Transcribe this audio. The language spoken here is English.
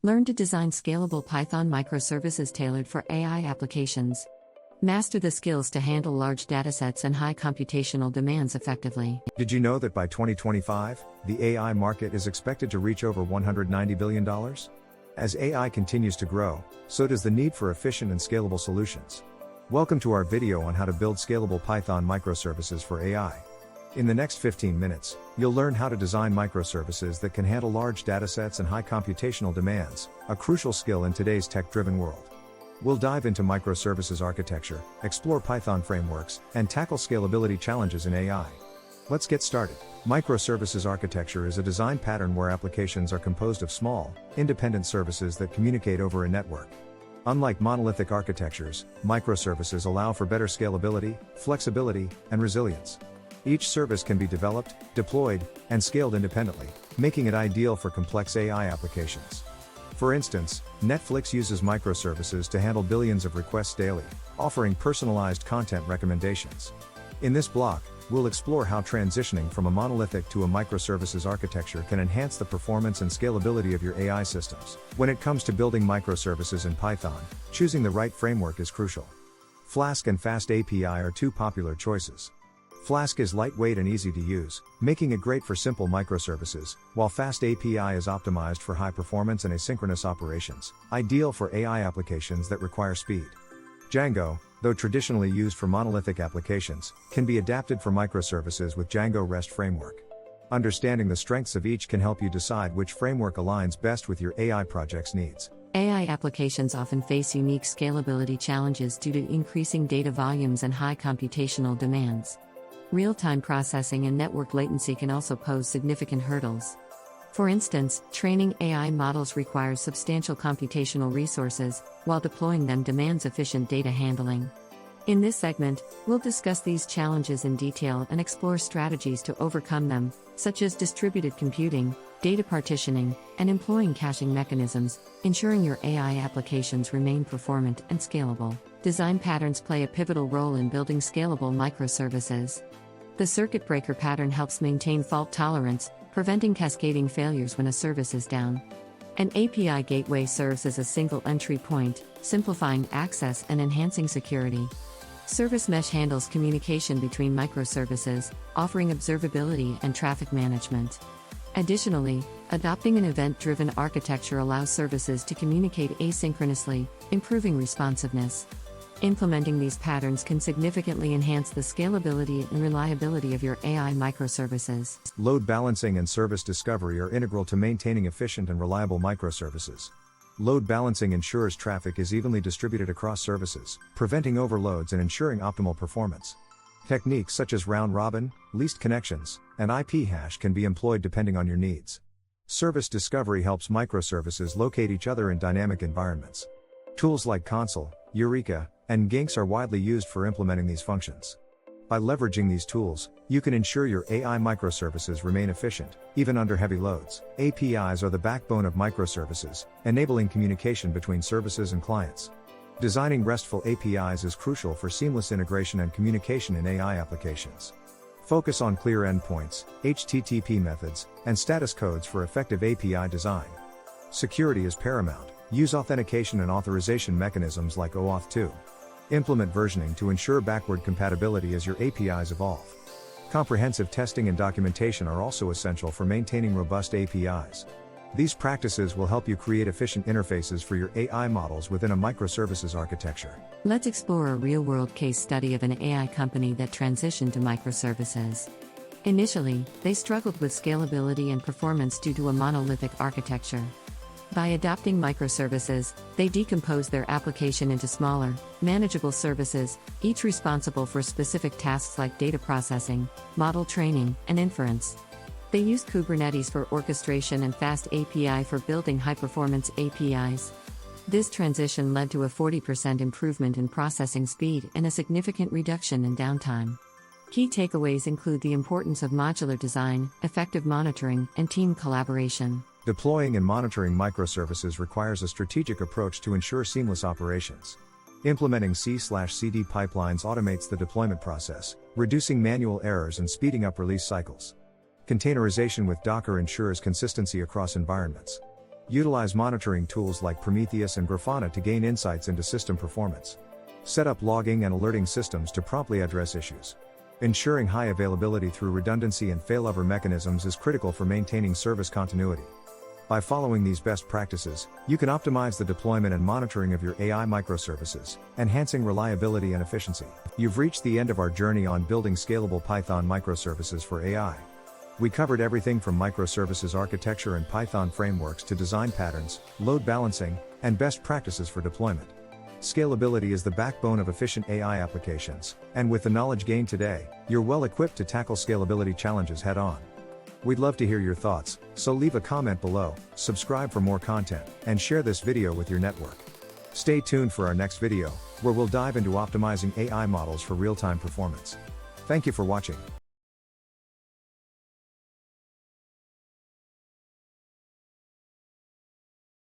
Learn to design scalable Python microservices tailored for AI applications. Master the skills to handle large datasets and high computational demands effectively. Did you know that by 2025, the AI market is expected to reach over $190 billion? As AI continues to grow, so does the need for efficient and scalable solutions. Welcome to our video on how to build scalable Python microservices for AI. In the next 15 minutes, you'll learn how to design microservices that can handle large datasets and high computational demands, a crucial skill in today's tech-driven world. We'll dive into microservices architecture, explore Python frameworks, and tackle scalability challenges in AI. Let's get started. Microservices architecture is a design pattern where applications are composed of small, independent services that communicate over a network. Unlike monolithic architectures, microservices allow for better scalability, flexibility, and resilience. Each service can be developed, deployed, and scaled independently, making it ideal for complex AI applications. For instance, Netflix uses microservices to handle billions of requests daily, offering personalized content recommendations. In this block, we'll explore how transitioning from a monolithic to a microservices architecture can enhance the performance and scalability of your AI systems. When it comes to building microservices in Python, choosing the right framework is crucial. Flask and FastAPI are two popular choices. Flask is lightweight and easy to use, making it great for simple microservices, while FastAPI is optimized for high performance and asynchronous operations, ideal for AI applications that require speed. Django, though traditionally used for monolithic applications, can be adapted for microservices with Django REST framework. Understanding the strengths of each can help you decide which framework aligns best with your AI project's needs. AI applications often face unique scalability challenges due to increasing data volumes and high computational demands. Real-time processing and network latency can also pose significant hurdles. For instance, training AI models requires substantial computational resources, while deploying them demands efficient data handling. In this segment, we'll discuss these challenges in detail and explore strategies to overcome them, such as distributed computing, data partitioning, and employing caching mechanisms, ensuring your AI applications remain performant and scalable. Design patterns play a pivotal role in building scalable microservices. The circuit breaker pattern helps maintain fault tolerance, preventing cascading failures when a service is down. An API gateway serves as a single entry point, simplifying access and enhancing security. Service mesh handles communication between microservices, offering observability and traffic management. Additionally, adopting an event-driven architecture allows services to communicate asynchronously, improving responsiveness. Implementing these patterns can significantly enhance the scalability and reliability of your AI microservices. Load balancing and service discovery are integral to maintaining efficient and reliable microservices. Load balancing ensures traffic is evenly distributed across services, preventing overloads and ensuring optimal performance. Techniques such as round-robin, least connections, and IP hash can be employed depending on your needs. Service discovery helps microservices locate each other in dynamic environments. Tools like Consul, Eureka, and Ginks are widely used for implementing these functions. By leveraging these tools, you can ensure your AI microservices remain efficient, even under heavy loads. APIs are the backbone of microservices, enabling communication between services and clients. Designing RESTful APIs is crucial for seamless integration and communication in AI applications. Focus on clear endpoints, HTTP methods, and status codes for effective API design. Security is paramount. Use authentication and authorization mechanisms like OAuth 2. Implement versioning to ensure backward compatibility as your APIs evolve. Comprehensive testing and documentation are also essential for maintaining robust APIs. These practices will help you create efficient interfaces for your AI models within a microservices architecture. Let's explore a real-world case study of an AI company that transitioned to microservices. Initially, they struggled with scalability and performance due to a monolithic architecture. By adopting microservices, they decomposed their application into smaller, manageable services, each responsible for specific tasks like data processing, model training, and inference. They used Kubernetes for orchestration and FastAPI for building high-performance APIs. This transition led to a 40% improvement in processing speed and a significant reduction in downtime. Key takeaways include the importance of modular design, effective monitoring, and team collaboration. Deploying and monitoring microservices requires a strategic approach to ensure seamless operations. Implementing C/CD pipelines automates the deployment process, reducing manual errors and speeding up release cycles. Containerization with Docker ensures consistency across environments. Utilize monitoring tools like Prometheus and Grafana to gain insights into system performance. Set up logging and alerting systems to promptly address issues. Ensuring high availability through redundancy and failover mechanisms is critical for maintaining service continuity. By following these best practices, you can optimize the deployment and monitoring of your AI microservices, enhancing reliability and efficiency. You've reached the end of our journey on building scalable Python microservices for AI. We covered everything from microservices architecture and Python frameworks to design patterns, load balancing, and best practices for deployment. Scalability is the backbone of efficient AI applications, and with the knowledge gained today, you're well equipped to tackle scalability challenges head on. We'd love to hear your thoughts, so leave a comment below, subscribe for more content, and share this video with your network. Stay tuned for our next video, where we'll dive into optimizing AI models for real-time performance. Thank you for watching.